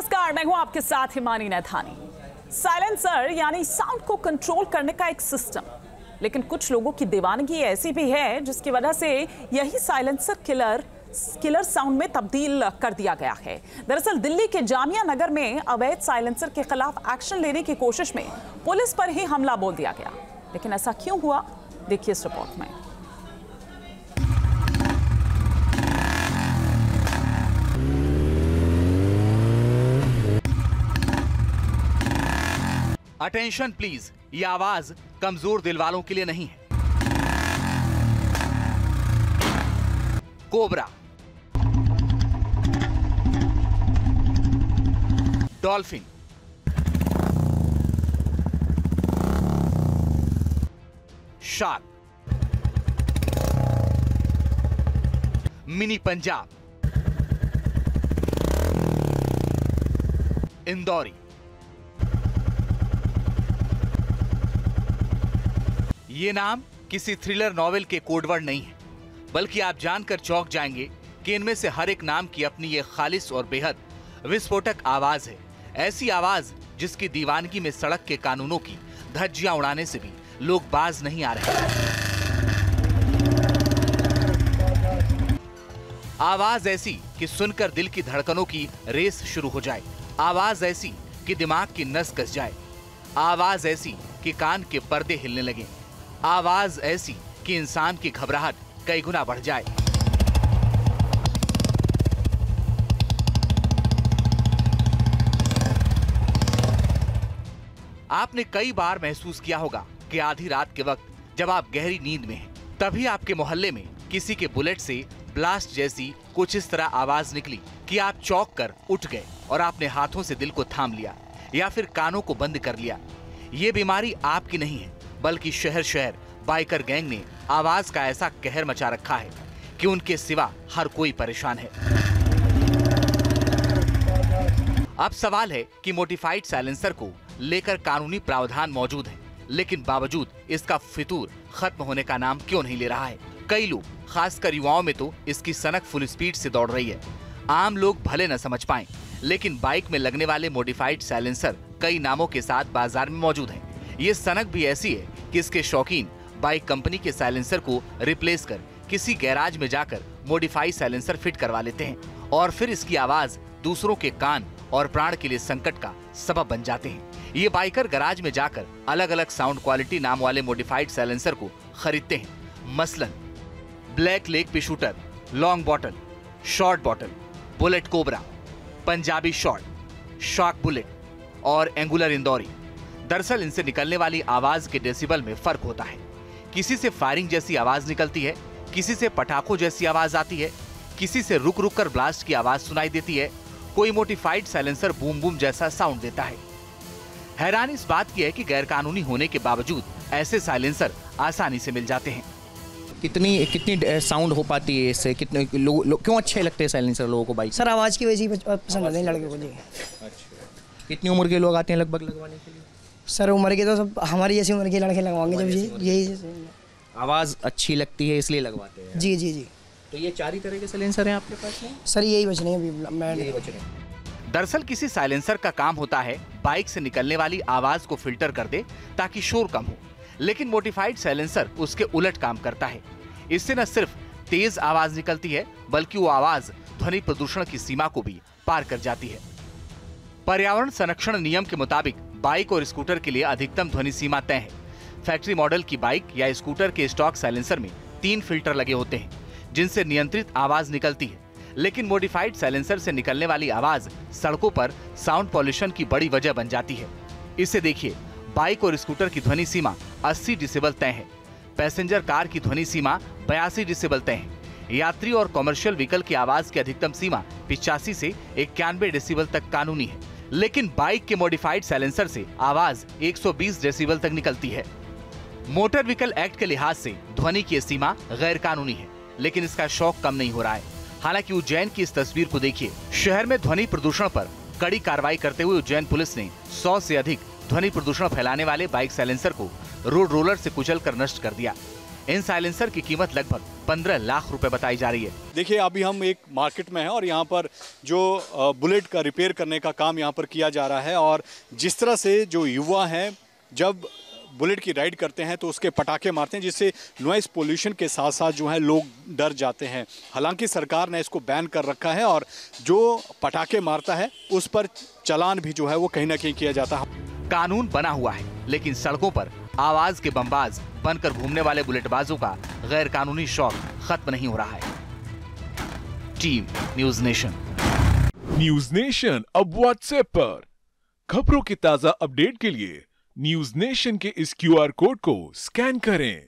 नमस्कार, मैं हूं आपके साथ हिमानी नैथानी। साइलेंसर यानी साउंड को कंट्रोल करने का एक सिस्टम, लेकिन कुछ लोगों की दीवानगी ऐसी भी है जिसकी वजह से यही साइलेंसर किलर साउंड में तब्दील कर दिया गया है। दरअसल दिल्ली के जामिया नगर में अवैध साइलेंसर के खिलाफ एक्शन लेने की कोशिश में पुलिस पर ही हमला बोल दिया गया। लेकिन ऐसा क्यों हुआ, देखिए इस रिपोर्ट में। अटेंशन प्लीज, ये आवाज कमजोर दिल वालों के लिए नहीं है। Cobra, dolphin, shark, mini Punjab, Indori, ये नाम किसी थ्रिलर नॉवेल के कोडवर्ड नहीं है, बल्कि आप जानकर चौंक जाएंगे कि इनमें से हर एक नाम की अपनी ये खालिस और बेहद विस्फोटक आवाज है। ऐसी आवाज जिसकी दीवानगी में सड़क के कानूनों की धज्जियां उड़ाने से भी लोग बाज नहीं आ रहे। आवाज ऐसी कि सुनकर दिल की धड़कनों की रेस शुरू हो जाए। आवाज ऐसी कि दिमाग की नस कस जाए। आवाज ऐसी कि कान के पर्दे हिलने लगे। आवाज ऐसी कि इंसान की घबराहट कई गुना बढ़ जाए। आपने कई बार महसूस किया होगा कि आधी रात के वक्त जब आप गहरी नींद में हैं, तभी आपके मोहल्ले में किसी के बुलेट से ब्लास्ट जैसी कुछ इस तरह आवाज निकली कि आप चौंक कर उठ गए और आपने हाथों से दिल को थाम लिया या फिर कानों को बंद कर लिया। ये बीमारी आपकी नहीं है, बल्कि शहर शहर बाइकर गैंग ने आवाज का ऐसा कहर मचा रखा है कि उनके सिवा हर कोई परेशान है। अब सवाल है कि मोडिफाइड साइलेंसर को लेकर कानूनी प्रावधान मौजूद है, लेकिन बावजूद इसका फितूर खत्म होने का नाम क्यों नहीं ले रहा है। कई लोग, खासकर युवाओं में तो इसकी सनक फुल स्पीड से दौड़ रही है। आम लोग भले न समझ पाएं, लेकिन बाइक में लगने वाले मोडिफाइड साइलेंसर कई नामों के साथ बाजार में मौजूद है। ये सनक भी ऐसी है कि इसके शौकीन बाइक कंपनी के साइलेंसर को रिप्लेस कर किसी गैराज में जाकर मॉडिफाई साइलेंसर फिट करवा लेते हैं और फिर इसकी आवाज दूसरों के कान और प्राण के लिए संकट का सबब बन जाते हैं। ये बाइकर गैराज में जाकर अलग अलग साउंड क्वालिटी नाम वाले मॉडिफाइड साइलेंसर को खरीदते हैं। मसलन ब्लैक लेग पे shooter, long bottle, short bottle, bullet cobra, Punjabi short, shark bullet और एंगुलर इंदौरी। दरअसल इनसे निकलने वाली आवाज के डेसिबल में फर्क होता है। किसी से फायरिंग जैसी आवाज निकलती है, किसी से पटाखों जैसी आवाज आती है, किसी से रुक रुक कर ब्लास्ट की आवाज सुनाई देती है, कोई मोडिफाइड साइलेंसर बूम बूम जैसा साउंड देता है। हैरानी इस बात की है कि गैरकानूनी होने के बावजूद ऐसे साइलेंसर आसानी से मिल जाते हैं। कितनी साउंड हो पाती है इससे? कितने क्यों अच्छे लगते हैं साइलेंसर लोगों को बाइक? सर आवाज़ की वजह से पसंद आते हैं लड़के को जी। अच्छा, कितनी उम्र के लोग आते हैं लगभग लगवाने के लिए? सर उम्र के तो सब हमारी जैसी उम्र के लड़के लगवाएंगे जब यही आवाज़ अच्छी लगती है इसलिए लगवाते हैं। जी जी जी। तो ये 4 ही तरह के साइलेंसर हैं आपके पास में? सर यही बच रहे हैं अभी। दरअसल किसी साइलेंसर का काम होता है बाइक से निकलने वाली आवाज को फिल्टर कर दे ताकि शोर कम हो, लेकिन मोडिफाइड साइलेंसर उसके उलट काम करता है। इससे न सिर्फ तेज आवाज निकलती है, बल्कि वो आवाज ध्वनि प्रदूषण की सीमा को भी पार कर जाती है। पर्यावरण संरक्षण नियम के मुताबिक बाइक और स्कूटर के लिए अधिकतम ध्वनि सीमा तय है। फैक्ट्री मॉडल की बाइक या स्कूटर के स्टॉक साइलेंसर में 3 फिल्टर लगे होते हैं जिनसे नियंत्रित आवाज निकलती है, लेकिन मॉडिफाइड साइलेंसर से निकलने वाली आवाज सड़कों पर साउंड पॉल्यूशन की बड़ी वजह बन जाती है। इसे देखिए, बाइक और स्कूटर की ध्वनि सीमा 80 डेसिबल तय है, पैसेंजर कार की ध्वनि सीमा 82 डेसिबल तय है। यात्री और कॉमर्शियल व्हीकल की आवाज की अधिकतम सीमा 85 से 91 डेसिबल तक कानूनी है, लेकिन बाइक के मॉडिफाइड साइलेंसर से आवाज 120 डेसिबल तक निकलती है। मोटर व्हीकल एक्ट के लिहाज से ध्वनि की सीमा गैर कानूनी है, लेकिन इसका शौक कम नहीं हो रहा है। हालांकि उज्जैन की इस तस्वीर को देखिए। शहर में ध्वनि प्रदूषण पर कड़ी कार्रवाई करते हुए उज्जैन पुलिस ने 100 से अधिक ध्वनि प्रदूषण फैलाने वाले बाइक साइलेंसर को रोड रोलर से कुचल कर नष्ट कर दिया। इन साइलेंसर की कीमत लगभग 15 लाख रुपए बताई जा रही है। देखिए, अभी हम एक मार्केट में हैं और यहाँ पर जो बुलेट का रिपेयर करने का काम यहाँ पर किया जा रहा है और जिस तरह से जो युवा हैं जब बुलेट की राइड करते हैं तो उसके पटाखे मारते हैं, जिससे नॉइस पोल्यूशन के साथ साथ जो है लोग डर जाते हैं। हालांकि सरकार ने इसको बैन कर रखा है और जो पटाखे मारता है उस पर चालान भी जो है वो कहीं ना कहीं किया जाता है। कानून बना हुआ है, लेकिन सड़कों पर आवाज के बमबाज बनकर घूमने वाले बुलेटबाजों का गैर कानूनी शौक खत्म नहीं हो रहा है। Team news nation. News nation अब व्हाट्सएप पर खबरों के ताजा अपडेट के लिए न्यूज नेशन के इस QR कोड को स्कैन करें।